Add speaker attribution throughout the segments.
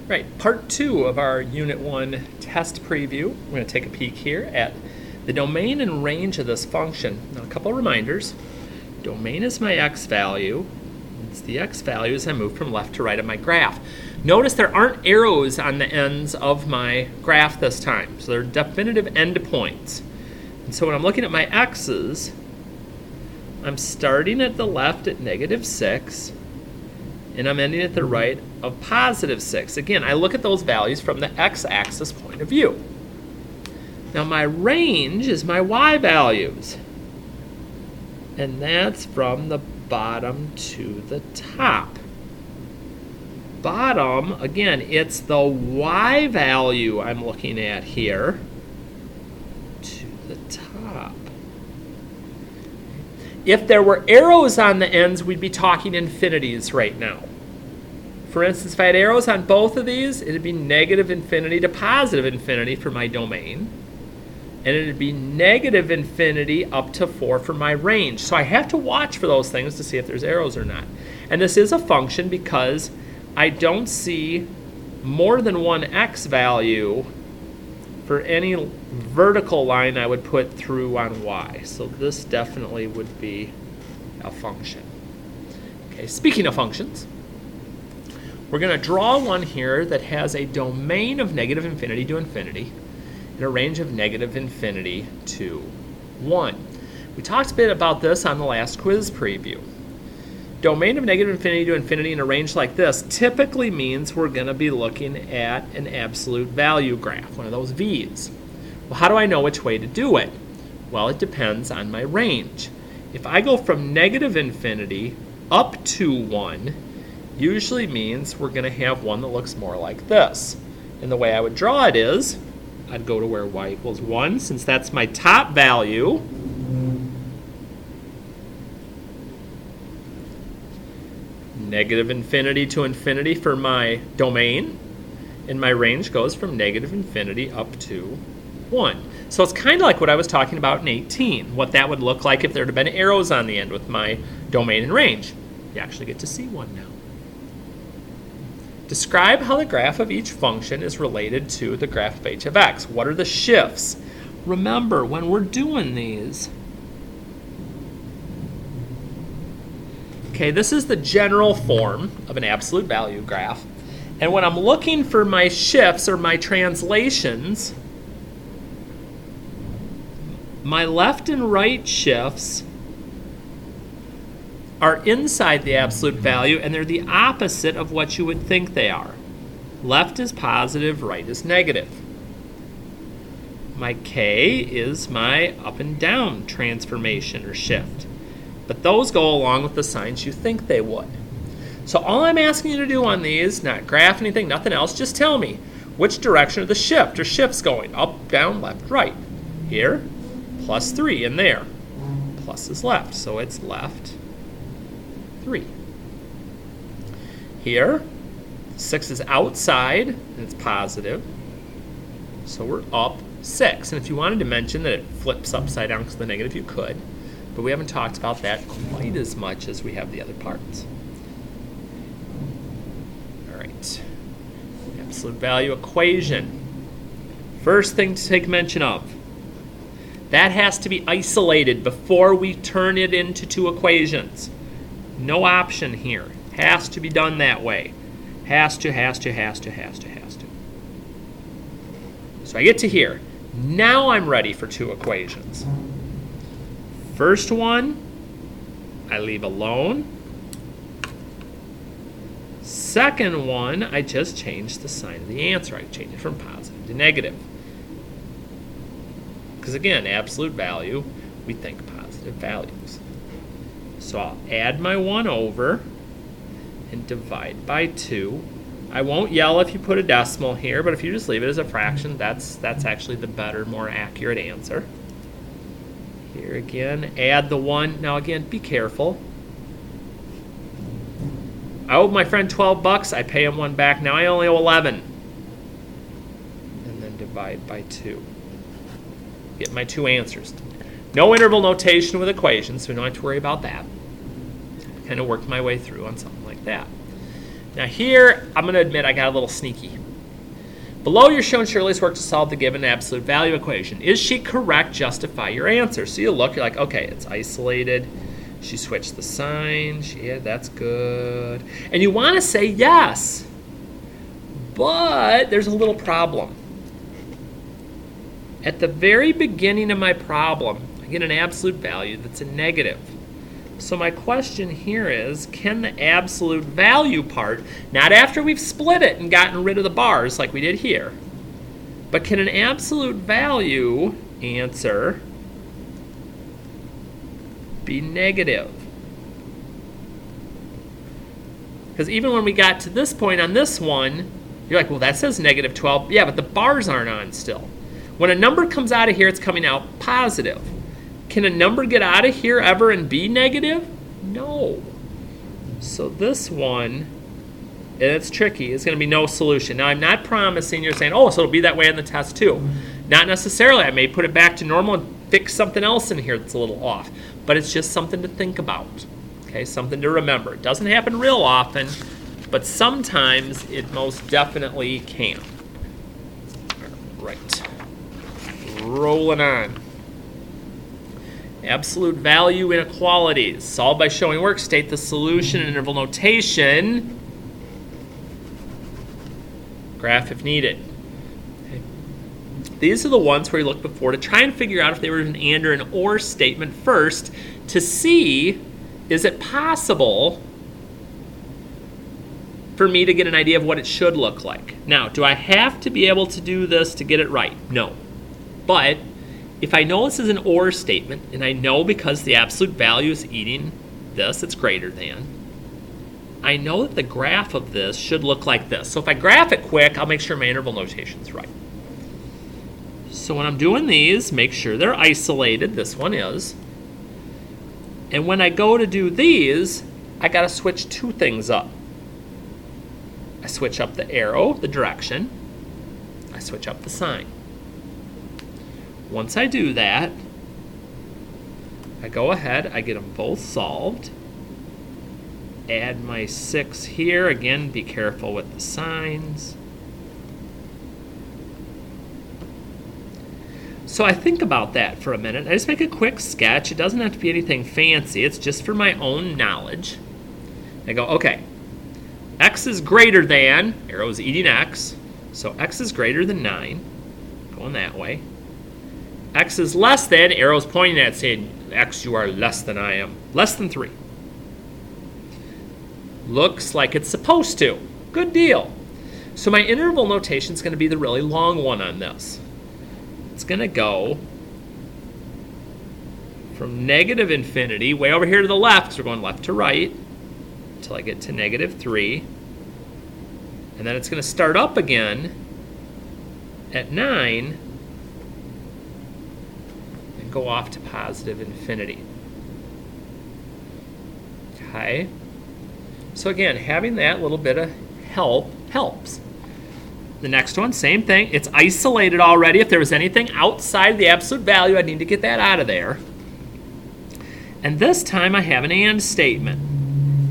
Speaker 1: Right, part 2 of our Unit 1 test preview. We're going to take a peek here at the domain and range of this function. Now, a couple of reminders. Domain is my x value. It's the x value as I move from left to right of my graph. Notice there aren't arrows on the ends of my graph this time, so they're definitive endpoints. And so when I'm looking at my x's, I'm starting at the left at -6, and I'm ending at the right of +6. Again, I look at those values from the x-axis point of view. Now my range is my y values, and that's from the bottom to the top. Bottom, again, it's the y value I'm looking at here to the top. If there were arrows on the ends, we'd be talking infinities right now. For instance, if I had arrows on both of these, it'd be -infinity to +infinity for my domain. And it'd be -infinity up to 4 for my range. So I have to watch for those things to see if there's arrows or not. And this is a function because I don't see more than one x value for any vertical line I would put through on y. So this definitely would be a function. Okay, speaking of functions, we're going to draw one here that has a domain of -infinity to infinity and a range of -infinity to 1. We talked a bit about this on the last quiz preview. Domain of -infinity to infinity in a range like this typically means we're going to be looking at an absolute value graph, one of those V's. Well, how do I know which way to do it? Well, it depends on my range. If I go from -infinity up to 1, usually means we're going to have one that looks more like this. And the way I would draw it is, I'd go to where y equals 1, since that's my top value. -infinity to infinity for my domain, and my range goes from -infinity up to 1. So it's kind of like what I was talking about in 18, what that would look like if there had been arrows on the end with my domain and range. You actually get to see one now. Describe how the graph of each function is related to the graph of h of x. What are the shifts? Remember, when we're doing these, okay, this is the general form of an absolute value graph. And when I'm looking for my shifts or my translations, my left and right shifts are inside the absolute value, and they're the opposite of what you would think they are. Left is positive, right is negative. My k is my up and down transformation or shift. But those go along with the signs you think they would. So all I'm asking you to do on these, not graph anything, nothing else, just tell me which direction are the shift or shifts going, up, down, left, right. Here, +3, and there, plus is left, so it's left 3. Here, 6 is outside, and it's positive, so we're up 6. And if you wanted to mention that it flips upside down because of the negative, you could. But we haven't talked about that quite as much as we have the other parts. All right. Absolute value equation. First thing to take mention of. That has to be isolated before we turn it into two equations. No option here. Has to be done that way. Has to. So I get to here. Now I'm ready for two equations. First one, I leave alone. Second one, I just change the sign of the answer. I change it from positive to negative. Because again, absolute value, we think positive values. So I'll add my 1 over and divide by 2. I won't yell if you put a decimal here, but if you just leave it as a fraction, that's actually the better, more accurate answer. Here again, add the 1. Now again, be careful. I owe my friend $12. I pay him 1 back. Now I only owe 11. And then divide by 2. Get my 2 answers. No interval notation with equations, so we don't have to worry about that. Kind of worked my way through on something like that. Now here, I'm going to admit I got a little sneaky. Below, you're shown Shirley's work to solve the given absolute value equation. Is she correct? Justify your answer. So you look, you're like, okay, it's isolated. She switched the sign. That's good. And you want to say yes. But there's a little problem. At the very beginning of my problem, I get an absolute value that's a negative. So my question here is, can the absolute value part, not after we've split it and gotten rid of the bars like we did here, but can an absolute value answer be negative? Because even when we got to this point on this one, you're like, well, that says negative 12. Yeah, but the bars aren't on still. When a number comes out of here, it's coming out positive. Can a number get out of here ever and be negative? No. So this one, and it's tricky, it's going to be no solution. Now, I'm not promising you're saying, oh, so it'll be that way on the test too. Not necessarily. I may put it back to normal and fix something else in here that's a little off. But it's just something to think about. Okay, something to remember. It doesn't happen real often, but sometimes it most definitely can. All right. Rolling on. Absolute value inequalities. Solved by showing work. State the solution in interval notation. Graph if needed. Okay. These are the ones where you looked before to try and figure out if they were an and or an or statement first to see, is it possible for me to get an idea of what it should look like? Now, do I have to be able to do this to get it right? No. But if I know this is an or statement, and I know because the absolute value is eating this, it's greater than, I know that the graph of this should look like this. So if I graph it quick, I'll make sure my interval notation's right. So when I'm doing these, make sure they're isolated. This one is. And when I go to do these, I got to switch two things up. I switch up the arrow, the direction. I switch up the sign. Once I do that, I go ahead, I get them both solved. Add my 6 here. Again, be careful with the signs. So I think about that for a minute. I just make a quick sketch. It doesn't have to be anything fancy. It's just for my own knowledge. I go, okay, x is greater than, arrow is eating x, so x is greater than 9, going that way. X is less than, arrow's pointing at saying, x, you are less than I am, less than 3. Looks like it's supposed to. Good deal. So my interval notation is going to be the really long one on this. It's going to go from negative infinity, way over here to the left, because we're going left to right, until I get to negative 3. And then it's going to start up again at 9 and go off to positive infinity. Okay? So again, having that little bit of help helps. The next one, same thing. It's isolated already. If there was anything outside the absolute value, I'd need to get that out of there. And this time I have an and statement.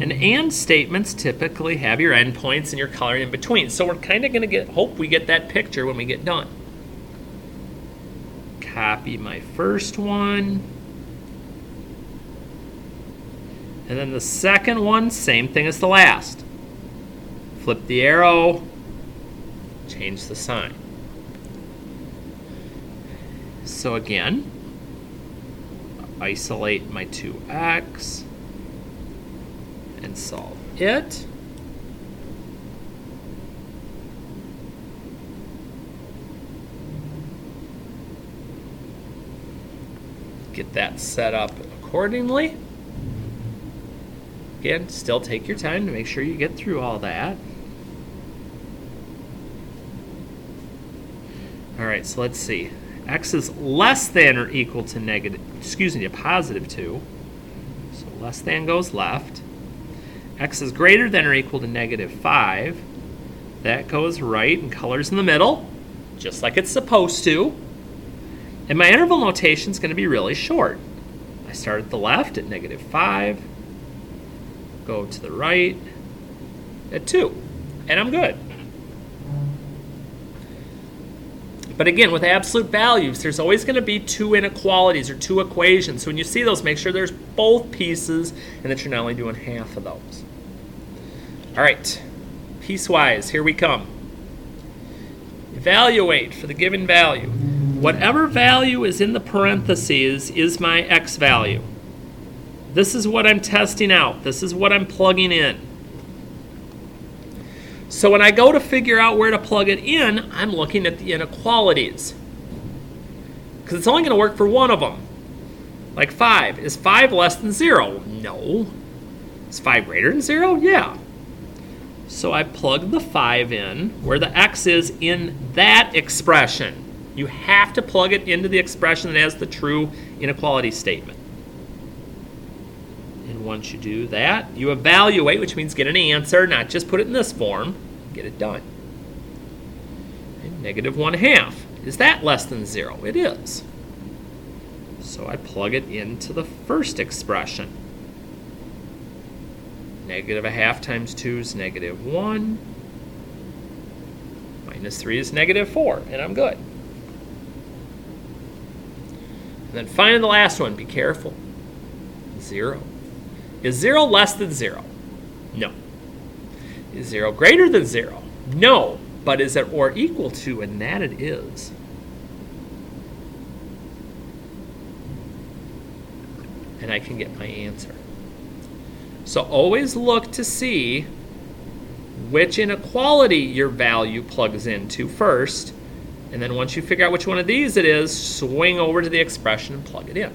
Speaker 1: And and statements typically have your endpoints and your coloring in between. So we're kind of going to hope we get that picture when we get done. Copy my first one. And then the second one, same thing as the last. Flip the arrow, change the sign. So again, isolate my 2x and solve it. Get that set up accordingly. Again, still take your time to make sure you get through all that. All right, so let's see. X is less than or equal to a positive 2. So less than goes left. X is greater than or equal to negative 5. That goes right and colors in the middle, just like it's supposed to. And my interval notation is going to be really short. I start at the left at negative 5. Go to the right, at 2, and I'm good. But again, with absolute values, there's always going to be 2 inequalities or 2 equations. So when you see those, make sure there's both pieces and that you're not only doing half of those. All right, piecewise, here we come. Evaluate for the given value. Whatever value is in the parentheses is my x value. This is what I'm testing out. This is what I'm plugging in. So when I go to figure out where to plug it in, I'm looking at the inequalities. Because it's only going to work for one of them. Like 5. Is 5 less than 0? No. Is 5 greater than 0? Yeah. So I plug the 5 in where the x is in that expression. You have to plug it into the expression that has the true inequality statement. And once you do that, you evaluate, which means get an answer, not just put it in this form. Get it done. And negative 1/2. Is that less than 0? It is. So I plug it into the first expression. Negative 1/2 times 2 is negative 1. Minus 3 is negative 4, and I'm good. And then finally the last one, be careful. 0. Is 0 less than 0? No. Is 0 greater than 0? No. But is it or equal to? And that it is. And I can get my answer. So always look to see which inequality your value plugs into first. And then once you figure out which one of these it is, swing over to the expression and plug it in.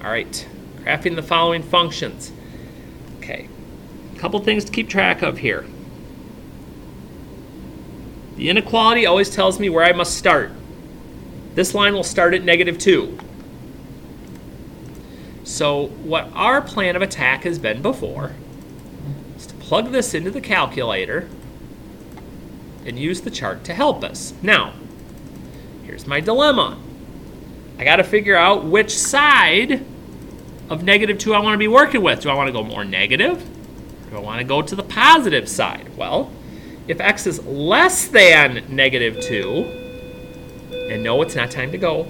Speaker 1: All right, graphing the following functions. Okay, a couple things to keep track of here. The inequality always tells me where I must start. This line will start at negative 2. So what our plan of attack has been before is to plug this into the calculator and use the chart to help us. Now, here's my dilemma. I got to figure out which side of negative 2 I want to be working with. Do I want to go more negative? Do I want to go to the positive side? Well, if x is less than negative 2, and no, it's not time to go,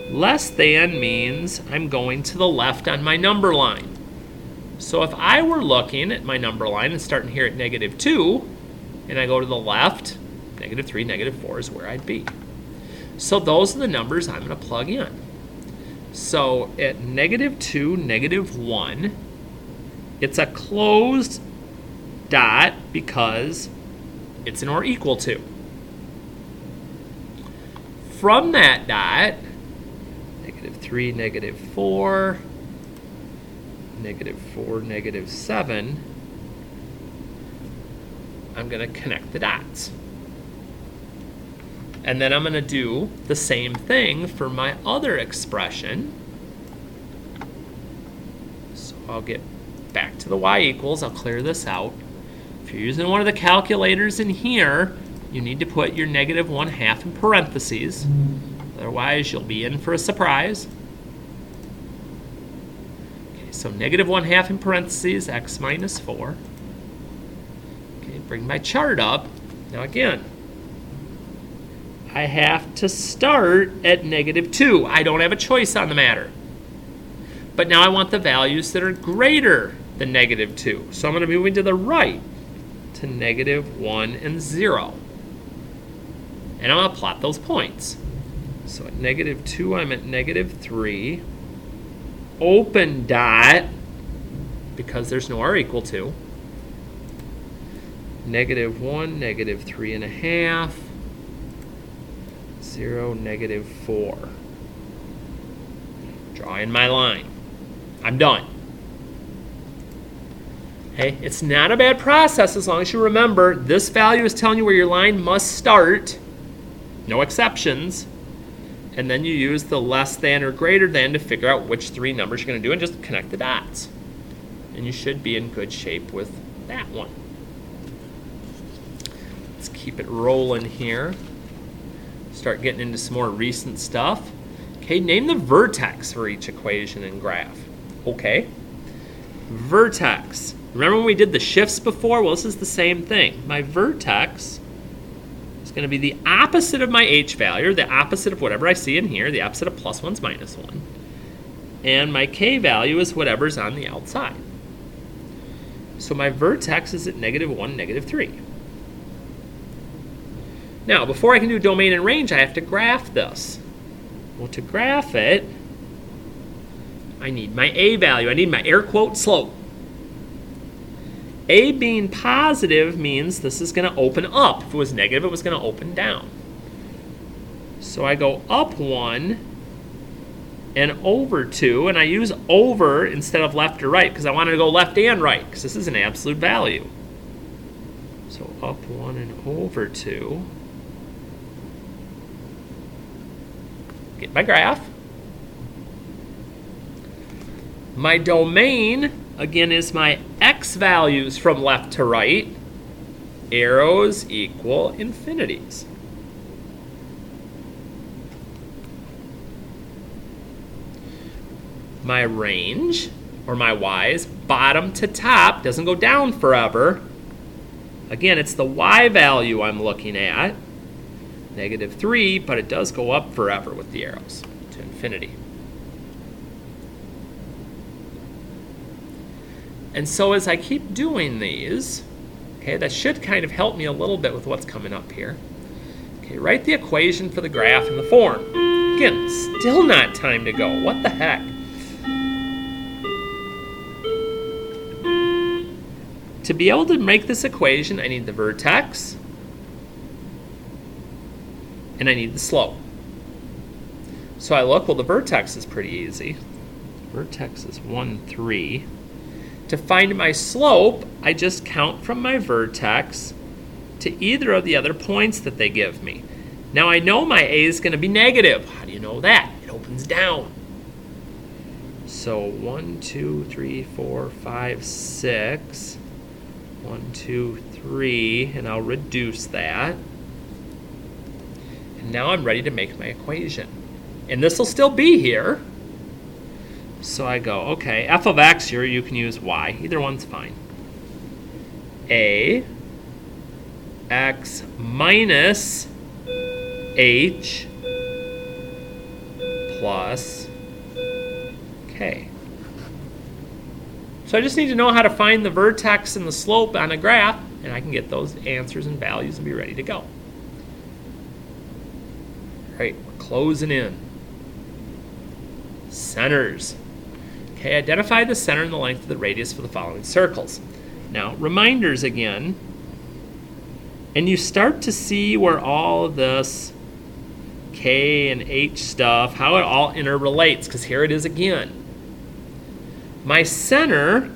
Speaker 1: less than means I'm going to the left on my number line. So if I were looking at my number line and starting here at negative 2, and I go to the left, negative 3, negative 4 is where I'd be. So those are the numbers I'm going to plug in. So at negative 2, negative 1, it's a closed dot because it's an or equal to. From that dot, negative 3, negative 4, negative 4, negative 7, I'm going to connect the dots. And then I'm going to do the same thing for my other expression. So I'll get back to the y equals. I'll clear this out. If you're using one of the calculators in here, you need to put your negative 1/2 in parentheses. Otherwise, you'll be in for a surprise. Okay, so negative 1/2 in parentheses, x minus 4. Okay, bring my chart up. Now again, I have to start at negative 2. I don't have a choice on the matter. But now I want the values that are greater than negative 2. So I'm going to be moving to the right to negative 1 and 0. And I'm going to plot those points. So at negative 2, I'm at negative 3. Open dot, because there's no r equal to. Negative 1, negative 3.5. 0, negative 4. Draw in my line. I'm done. Hey, it's not a bad process as long as you remember this value is telling you where your line must start. No exceptions. And then you use the less than or greater than to figure out which 3 numbers you're going to do and just connect the dots. And you should be in good shape with that one. Let's keep it rolling here. Start getting into some more recent stuff. Okay, name the vertex for each equation and graph. Okay. Vertex. Remember when we did the shifts before? Well, this is the same thing. My vertex is going to be the opposite of my h value, the opposite of whatever I see in here, the opposite of plus 1 is minus 1. And my k value is whatever's on the outside. So my vertex is at -1, -3. Now, before I can do domain and range, I have to graph this. Well, to graph it, I need my a value. I need my air quote slope. A being positive means this is going to open up. If it was negative, it was going to open down. So I go up 1 and over 2, and I use over instead of left or right because I wanted to go left and right because this is an absolute value. So up 1 and over 2. Get my graph. My domain, again, is my x values from left to right. Arrows equal infinities. My range, or my y's, bottom to top, doesn't go down forever. Again, it's the y value I'm looking at. -3, but it does go up forever with the arrows to infinity. And so as I keep doing these, okay, that should kind of help me a little bit with what's coming up here. Okay, write the equation for the graph in the form. Again, still not time to go. What the heck? To be able to make this equation, I need the vertex, and I need the slope. So I look, well, the vertex is pretty easy. Vertex is 1, 3. To find my slope, I just count from my vertex to either of the other points that they give me. Now I know my a is going to be negative. How do you know that? It opens down. So 1, 2, 3, 4, 5, 6. 1, 2, 3, and I'll reduce that. And now I'm ready to make my equation. And this will still be here. So I go, okay, f of x here, you can use y. Either one's fine. A x minus h plus k. So I just need to know how to find the vertex and the slope on a graph, and I can get those answers and values and be ready to go. All right, we're closing in. Centers. Okay, identify the center and the length of the radius for the following circles. Now, reminders again. And you start to see where all of this K and H stuff, how it all interrelates, because here it is again. My center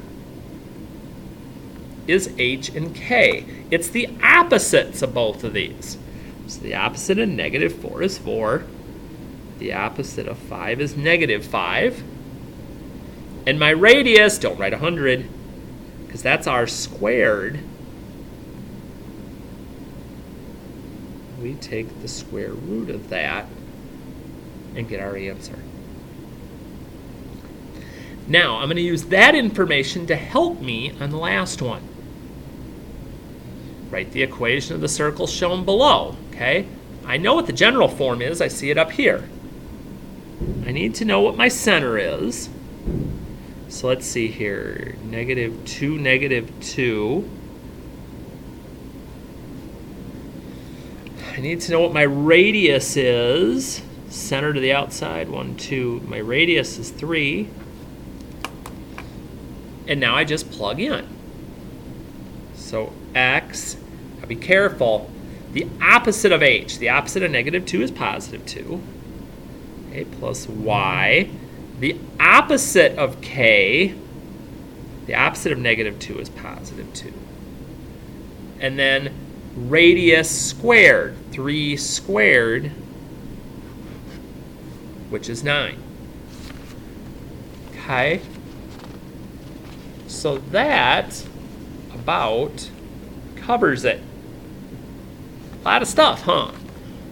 Speaker 1: is H and K. It's the opposites of both of these. So the opposite of -4 is 4. The opposite of 5 is -5. And my radius, don't write 100, because that's r squared. We take the square root of that and get our answer. Now, I'm going to use that information to help me on the last one. Write the equation of the circle shown below, okay? I know what the general form is. I see it up here. I need to know what my center is. So let's see here. -2, -2. I need to know what my radius is. Center to the outside, 1, 2. My radius is 3. And now I just plug in. So x, now be careful. The opposite of h, the opposite of -2 is +2. Okay, plus y. The opposite of k, the opposite of -2 is +2. And then radius squared, 3 squared, which is 9. Okay? So that about covers it. A lot of stuff, huh?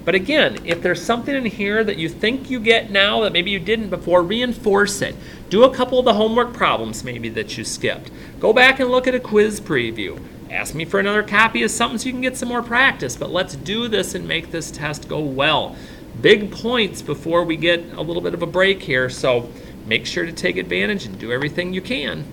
Speaker 1: But again, if there's something in here that you think you get now that maybe you didn't before, reinforce it. Do a couple of the homework problems maybe that you skipped. Go back and look at a quiz preview. Ask me for another copy of something so you can get some more practice. But let's do this and make this test go well. Big points before we get a little bit of a break here, so make sure to take advantage and do everything you can.